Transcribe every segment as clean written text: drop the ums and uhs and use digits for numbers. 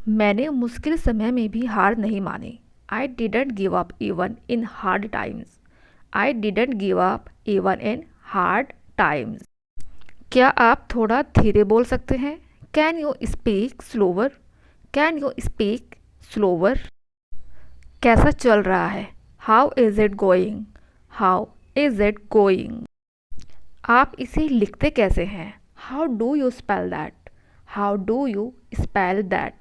मैंने मुश्किल समय में भी हार नहीं मानी। I didn't give up even in hard times. I didn't give up even in hard times. क्या आप थोड़ा धीरे बोल सकते हैं? Can you speak slower? Can you speak slower? कैसा चल रहा है? How is it going? How is it going? आप इसे लिखते कैसे हैं? How do you spell that? How do you spell that?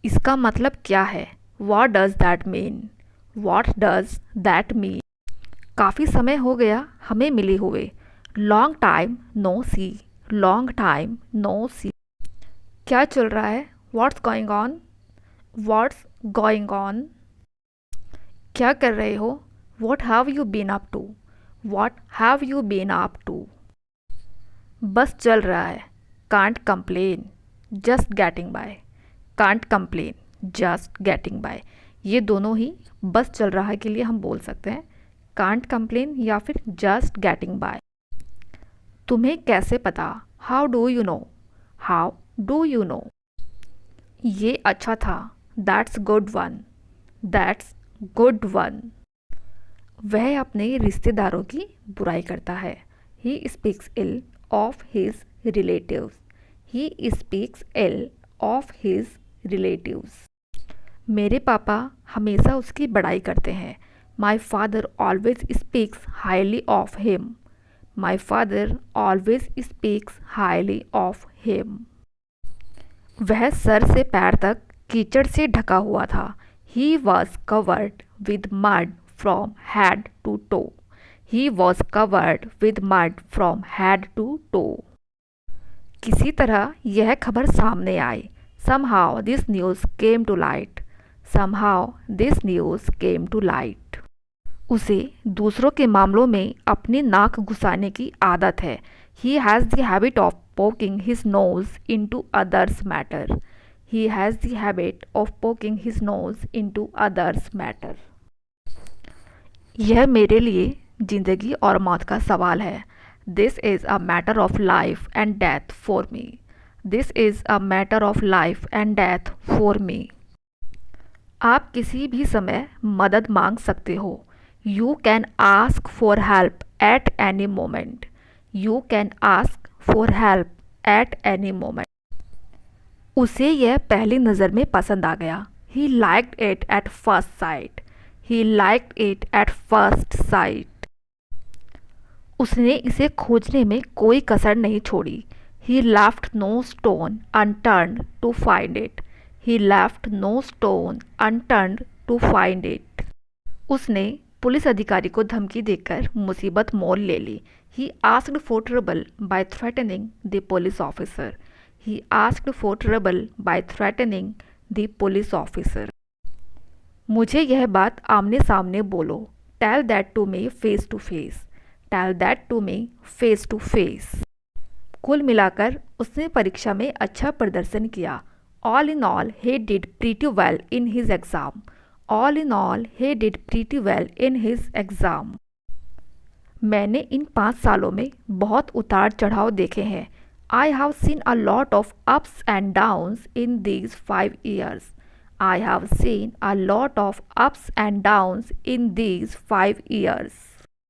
इसका मतलब क्या है? What does that mean? What does that mean? काफ़ी समय हो गया हमें मिले हुए। Long time no see. Long time no see. क्या चल रहा है? What's going on? What's going on? क्या कर रहे हो? What have you been up to? What have you been up to? बस चल रहा है। Can't complain, just getting by. Can't complain, just getting by. ये दोनों ही बस चल रहा है के लिए हम बोल सकते हैं। कांट कंप्लेन या फिर जस्ट गेटिंग बाय। तुम्हें कैसे पता? How do you know? How do you know? ये अच्छा था। That's good one. That's good one. वह अपने रिश्तेदारों की बुराई करता है। He speaks ill of his relatives. He speaks ill of his relatives. मेरे पापा हमेशा उसकी बड़ाई करते हैं। My father always speaks highly of him. My father always speaks highly of him. वह सर से पैर तक कीचड़ से ढका हुआ था। He was covered with mud from head to toe. He was covered with mud from head to toe. किसी तरह यह खबर सामने आई। Somehow this news came to light. Somehow this news came to light. उसे दूसरों के मामलों में अपनी नाक घुसाने की आदत है। He has the habit of poking his nose into others' matter. He has the habit of poking his nose into others' matter. यह मेरे लिए जिंदगी और मौत का सवाल है। This is a matter of life and death for me. This is a matter of life and death for me. आप किसी भी समय मदद मांग सकते हो। You can ask for help at any moment. You can ask for help at any moment. उसे यह पहली नज़र में पसंद आ गया। He liked it at first sight. He liked it at first sight. उसने इसे खोजने में कोई कसर नहीं छोड़ी। He left no stone unturned to find it. He left no stone unturned to find it. उसने पुलिस अधिकारी को धमकी देकर मुसीबत मोल ले ली। He asked for trouble by threatening the police officer. He asked for trouble by threatening the police officer. मुझे यह बात आमने सामने बोलो। Tell that to me face to face. Tell that to me face to face. कुल मिलाकर उसने परीक्षा में अच्छा प्रदर्शन किया। All in all, he did pretty well in his exam. All in all, he did pretty well in his exam. मैंने इन 5 सालों में बहुत उतार चढ़ाव देखे हैं। I have seen a lot of ups and downs in these 5 years. I have seen a lot of ups and downs in these 5 years.